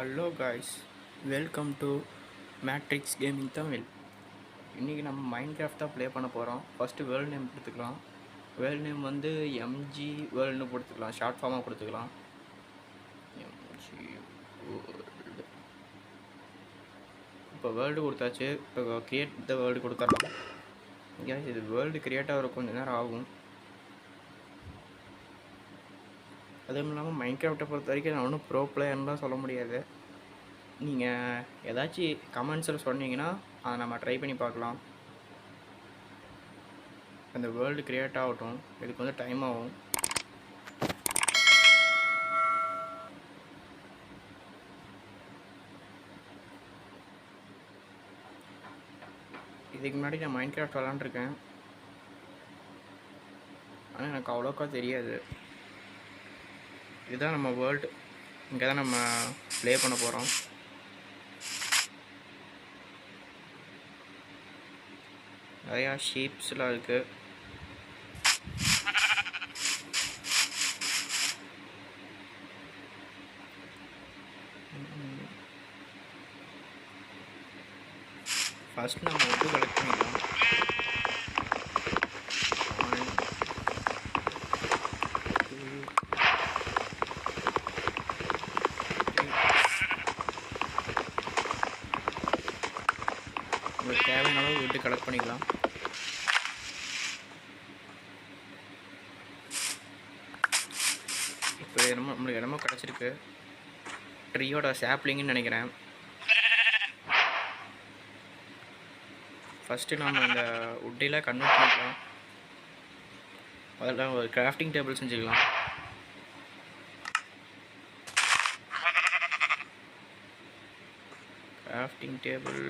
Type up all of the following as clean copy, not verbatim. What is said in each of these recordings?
Hello guys, welcome to matrix gaming Tamil. இன்றைக்கி நம்ம mind craft தான் ப்ளே பண்ண போகிறோம். ஃபஸ்ட்டு வேர்ல்டு நேம் கொடுத்துக்கலாம். வேர்ல்டு நேம் வந்து எம்ஜி வேர்ல்டுன்னு கொடுத்துக்கலாம், ஷார்ட் ஃபார்மாக கொடுத்துக்கலாம். MG world. இப்போ வேர்ல்டு கொடுத்தாச்சு. இப்போ கிரியேட் த வேர்ல்டு கொடுத்துடலாம். இது வேர்ல்டு கிரியேட் ஆகிற கொஞ்சம் நேரம் ஆகும். அதுவும் இல்லாமல் மைண்ட் கிராஃப்டை பொறுத்த வரைக்கும் நான் ஒன்றும் ப்ரோ பிளேயர்லாம் சொல்ல முடியாது. நீங்கள் ஏதாச்சும் கமெண்ட்ஸில் சொன்னீங்கன்னா அதை நம்ம ட்ரை பண்ணி பார்க்கலாம். அந்த வேர்ல்டு க்ரியேட் ஆகட்டும், இதுக்கு வந்து டைம் ஆகும். இதுக்கு முன்னாடி நான் மைண்ட் கிராஃப்ட் விளாண்டுருக்கேன், ஆனால் எனக்கு அவ்வளோக்கா தெரியாது. இதுதான் நம்ம வேர்ல்டு, இங்கே தான் நம்ம ப்ளே பண்ண போகிறோம். நிறையா ஷீப்ஸ்லாம் இருக்குது. ஃபஸ்ட் நம்ம வந்து கலெக்ட் பண்ணிக்கலாம். உங்களுக்கு தேவையான அளவு விட்டு கலெக்ட் பண்ணிக்கலாம். இப்போ நம்மளுக்கு இடமோ கிடச்சிருக்கு. ட்ரீயோட சாப்லிங்குன்னு நினைக்கிறேன். ஃபஸ்ட்டு நம்ம இந்த உட்டையில் கன்வெர்ட் பண்ணிக்கலாம். அதில் ஒரு கிராஃப்டிங் டேபிள் செஞ்சுக்கலாம். கிராஃப்டிங் டேபிள்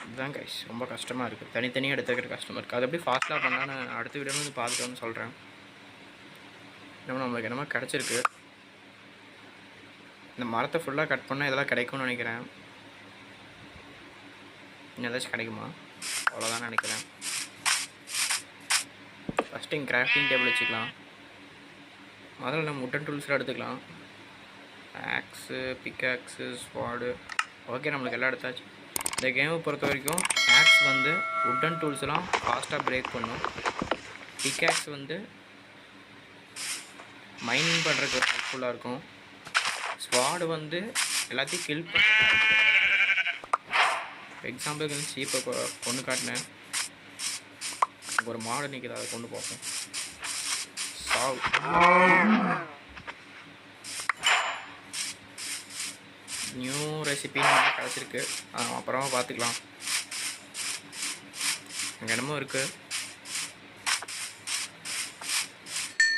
இதுதான் கைஸ், ரொம்ப கஷ்டமாக இருக்குது. தனித்தனியாக எடுத்துக்கிற கஷ்டமாக இருக்குது. அது எப்படி ஃபாஸ்ட்டாக பண்ணால் நான் அடுத்த வீடியோ வந்து பார்த்துட்டு சொல்கிறேன். நம்மளுக்கு என்னமோ கிடச்சிருக்கு. இந்த மரத்தை ஃபுல்லாக கட் பண்ணால் இதெல்லாம் கிடைக்கும்னு நினைக்கிறேன். இன்னும் ஏதாச்சும் கிடைக்குமா? அவ்வளோதான் நினைக்கிறேன். ஃபஸ்ட்டு இங்கே கிராஃப்டிங் டேபிள் வச்சுக்கலாம். முதல்ல நம்ம உட்டன் டூல்ஸ்லாம் எடுத்துக்கலாம். Aux, பிக்ஆக்ஸு, sword. ஓகே, நம்மளுக்கு எல்லாம் எடுத்தாச்சு. இந்த கேமை பொறுத்த வரைக்கும் ஆக்ஸ் வந்து உட்டன் டூல்ஸ்லாம் ஃபாஸ்ட்டாக பிரேக் பண்ணும். பிக்ஆக்ஸ் வந்து மைனிங் பண்ணுறதுக்கு ஹெல்ப்ஃபுல்லாக இருக்கும். ஸ்வாடு வந்து எல்லாத்தையும் கில் பண்ண. எக்ஸாம்பிளுக்கு வந்து சீப்பை கொண்டு காட்டினேன். ஒரு மாடு நிற்கிது, அதை கொண்டு பார்ப்போம். சாவ். நியூ ரெசிபின்னு கிடச்சிருக்கு, அப்புறமா பார்த்துக்கலாம். அங்கே என்னமோ இருக்குது.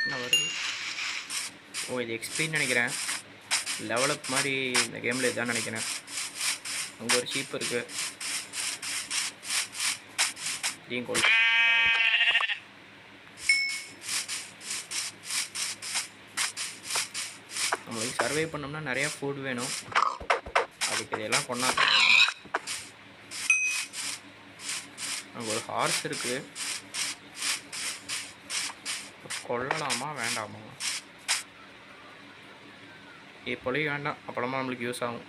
என்ன வருது? ஓ, இது எக்ஸ்பின்னு நினைக்கிறேன். லெவலப் மாதிரி இந்த கேமில் இதுதான் நினைக்கிறேன். அங்கே ஒரு ஷீப் இருக்குது. இதையும் கொள்ள. நம்மளுக்கு சர்வே பண்ணோம்னா நிறையா ஃபுட் வேணும். அதுக்கு இதெல்லாம் கொண்டாங்க. அங்கே ஒரு ஹார்ஸ் இருக்குது. கொல்லலாமா வேண்டாமா? இப்போலையும் வேண்டாம், அப்புறமா நம்மளுக்கு யூஸ் ஆகும்.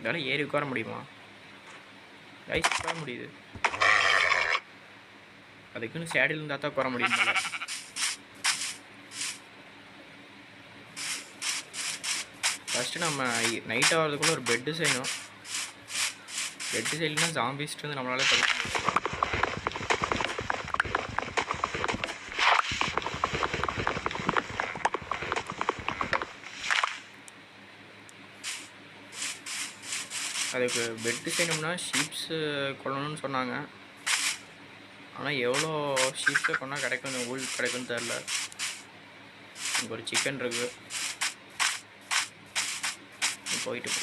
இதெல்லாம் ஏறி உட்கார முடியுமா? ரைஸ் உட்கார முடியுது. அதுக்குன்னு சேடில் இருந்தால் தான் உட்கார முடியும். ஃபஸ்ட்டு நம்ம நைட் ஆகிறதுக்குள்ளே ஒரு பெட்டு செய்யணும். பெட்டு செய்யலைன்னா ஜாம்பிஸ்ட்டு வந்து நம்மளால தடுக்க முடியும். அதுக்கு பெட்டு செய்யணும்னா ஷீப்ஸு கொள்ளணும்னு சொன்னாங்க. ஆனால் எவ்வளோ ஷீப்ஸை கொண்டா கிடைக்கும், ஊழ் கிடைக்குன்னு தெரில. இங்கே ஒரு சிக்கன் இருக்குது, போயிட்டு போ.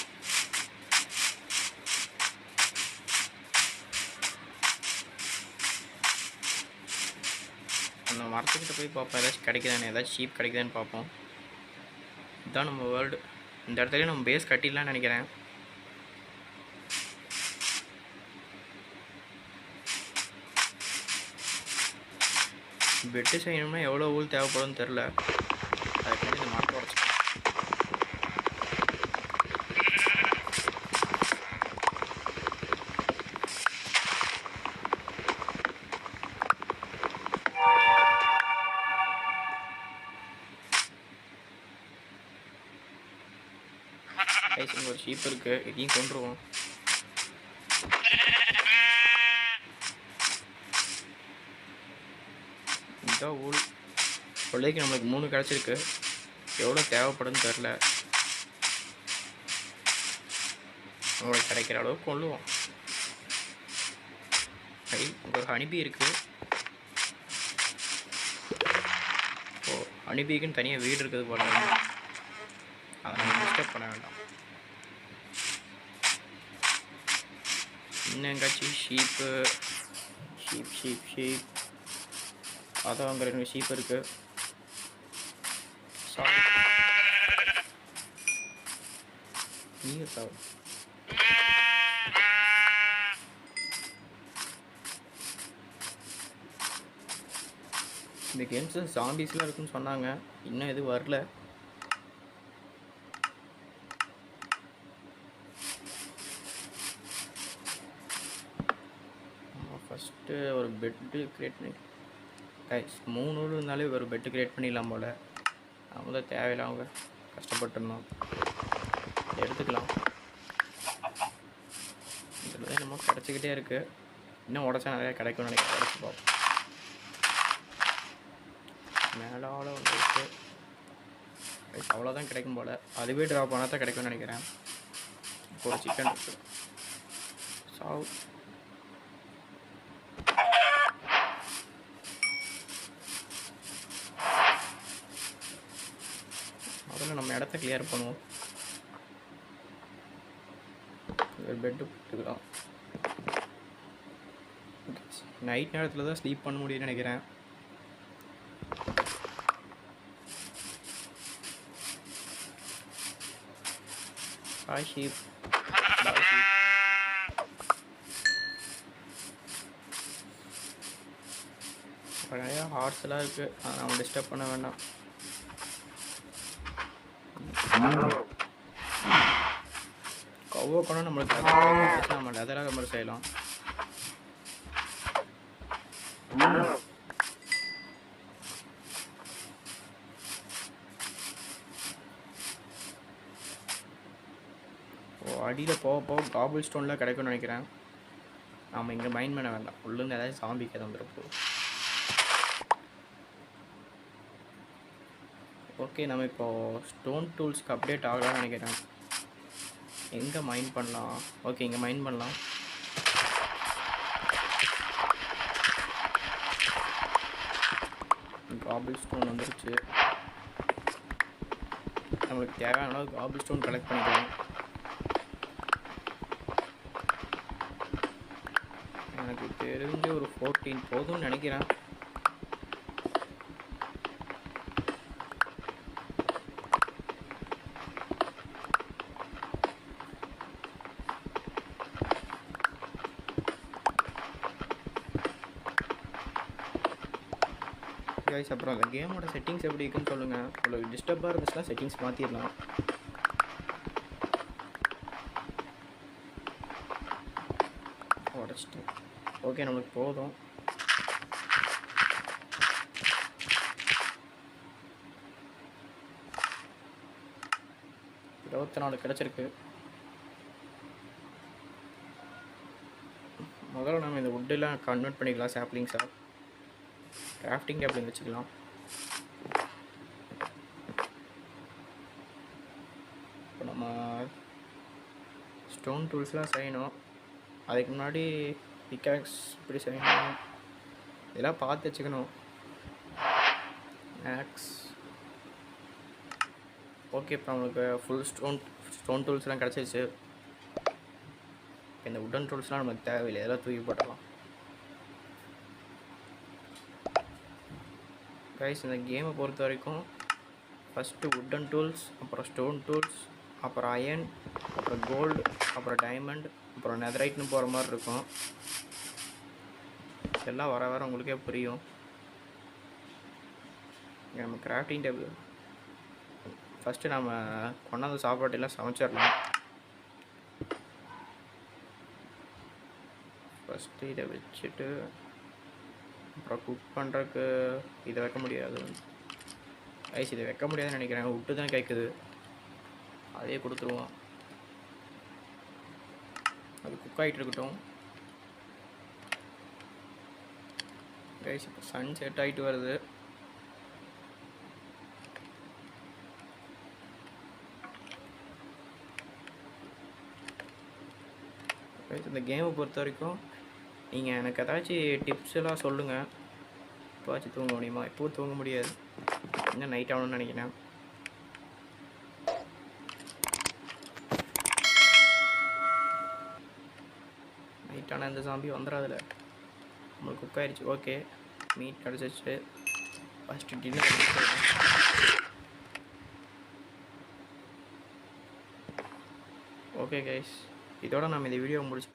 அந்த மரத்துக்கிட்ட போய் பார்ப்போம், ஏதாச்சும் கிடைக்குதானே, ஏதாச்சும் ஷீப் கிடைக்குதான்னு பார்ப்போம். இதுதான் நம்ம வேர்ல்டு. இந்த இடத்துலையும் நம்ம பேஸ் கட்டிடலான்னு நினைக்கிறேன். பெட்டு செய்யணும்னா எவ்வளோ ஊழ் தேவைப்படும்னு தெரில. அதுக்கு இந்த மரத்தை உடச்சிக்கலாம். ஒரு ஷீப் இருக்குது, இதையும் கொண்டுருவோம். இதான் ஊல். இப்போதைக்கு நம்மளுக்கு 3 கிடச்சிருக்கு. எவ்வளோ தேவைப்படுன்னு தெரில. நம்மளுக்கு கிடைக்கிற அளவுக்கு கொள்ளுவோம். ஒரு ஹனிபி இருக்குது. ஓ, ஹனிபிக்குன்னு தனியாக வீடு இருக்குது போல. அதை நம்ம டிஸ்டர்ப் பண்ண வேண்டாம். இன்னும் எங்காச்சும் ஷீப்பு, ஷீப் அதான் அங்கே 2 ஷீப் இருக்குது. நீங்க சாவு. இந்த கேம்ஸில் ஜாம்பிஸ்லாம் இருக்குன்னு சொன்னாங்க, இன்னும் எதுவும் வரல. ஃபஸ்ட்டு ஒரு பெட்டு க்ரியேட் பண்ணி 3 இருந்தாலே ஒரு பெட்டு க்ரியேட் பண்ணிடலாம் போல். அவங்க தான் தேவையில்லாம கஷ்டப்பட்டுருந்தோம். எடுத்துக்கலாம். இதில் என்னமோ கிடச்சிக்கிட்டே இருக்குது. இன்னும் உடச்சா நிறையா கிடைக்கும்னு நினைக்கிறேன். கிடச்சி பார்ப்போம். மேலால் வந்துருக்கு. அவ்வளோதான் கிடைக்கும் போல். அதுவே ட்ராப் ஆனால் தான் கிடைக்கும்னு நினைக்கிறேன். இப்போ ஒரு சிக்கன் இருக்குது. சாவு. முதல்ல நம்ம இடத்த கிளியர் பண்ணுவோம். ஒரு பெட்டு போட்டுக்கலாம். நைட் நேரத்தில் தான் ஸ்லீப் பண்ண முடியும்னு நினைக்கிறேன். Bye sheep. Bye sheep. நிறையா ஹார்ஸ்லாம் இருக்குது, அதை நம்ம டிஸ்டர்ப் பண்ண வேண்டாம். கவ்வோ கொண்டு நம்மளுக்கு நம்ம லெதராக மாதிரி செய்யலாம். அடியில் போக போக காபிள் ஸ்டோன்லாம் கிடைக்கும்னு நினைக்கிறேன். நாம் இங்கே மைண்ட் பண்ண வேண்டாம். உள்ளேருந்து ஏதாவது சாம்பிக்கு வந்துருப்போ. ஓகே, நம்ம இப்போது ஸ்டோன் டூல்ஸ்க்கு அப்டேட் ஆகலாம்னு நினைக்கிறேன். எங்கே மைண்ட் பண்ணலாம்? ஓகே, இங்கே மைண்ட் பண்ணலாம். காபிள் ஸ்டோன் வந்துருச்சு. நம்மளுக்கு தேவையான அளவு காபிள் ஸ்டோன் கலெக்ட் பண்ணிக்கலாம். எனக்கு தெரிஞ்சு ஒரு 14 போதும்னு நினைக்கிறேன். கைஸ், அப்புறம் அந்த கேமோட செட்டிங்ஸ் எப்படி இருக்குன்னு சொல்லுங்கள். உங்களுக்கு டிஸ்டர்பாக இருந்துச்சுன்னா செட்டிங்ஸ் மாற்றிடலாம். உடச்சிட்டு ஓகே, நம்மளுக்கு போதும். இருபத்தி 4 கிடச்சிருக்கு. முதல்ல நம்ம இந்த வுட்டெல்லாம் கன்வெர்ட் பண்ணிக்கலாம் சாப்ளிங்ஸாக. கிராஃப்டிங் டேபிள் வச்சுக்கலாம். இப்போ நம்ம ஸ்டோன் டூல்ஸ்லாம் செய்யணும். அதுக்கு முன்னாடி பிக்காக்ஸ் இப்படி செய்யணும், இதெல்லாம் பார்த்து வச்சுக்கணும். ஆக்ஸ் ஓகே. இப்போ நம்மளுக்கு ஃபுல் ஸ்டோன் டூல்ஸ்லாம் கிடச்சிருச்சு. இந்த வுட்டன் டூல்ஸ்லாம் நமக்கு தேவையில்லை, இதெல்லாம் தூக்கி போட்டலாம். கைஸ், இந்த கேமை பொறுத்த வரைக்கும் ஃபஸ்ட்டு வுட்டன் டூல்ஸ், அப்புறம் ஸ்டோன் டூல்ஸ், அப்புறம் அயன், அப்புறம் கோல்டு, அப்புறம் டைமண்ட், அப்புறம் நெதரைட்னு போகிற மாதிரி இருக்கும். எல்லாம் வர வர உங்களுக்கே புரியும். நம்ம கிராஃப்டிங் டேபிள் ஃபஸ்ட்டு நம்ம கொண்டாந்து சாப்பாட்டெல்லாம் சமைச்சிடலாம். ஃபஸ்ட்டு இதை வச்சுட்டு அப்புறம் குக் பண்ணுறதுக்கு இதை வைக்க முடியாது. ஐஸ் இதை வைக்க முடியாதுன்னு நினைக்கிறேன். விட்டு தான் கேட்குது, அதே கொடுத்துருவோம். அது குக் ஆகிட்டு இருக்கட்டும் கைஸ். இப்போ சன் செட் ஆகிட்டு வருது. கைஸ் இந்த கேமை பொறுத்த வரைக்கும் நீங்கள் எனக்கு ஏதாச்சும் டிப்ஸ் எல்லாம் சொல்லுங்கள். இப்போவாச்சும் தூங்க முடியுமா? இப்போவும் தூங்க முடியாது, இன்னும் நைட் ஆகணும்னு நினைக்கிறேன். நைட்டான இந்த சாம்பி வந்துடாதுல. நம்மளுக்கு குக் ஆயிடுச்சு. ஓகே, மீட் கிடச்சிச்சு. ஃபஸ்ட்டு டின்னர் ஓகே கைஸ், இதோட நம்ம இந்த வீடியோ முடிச்சு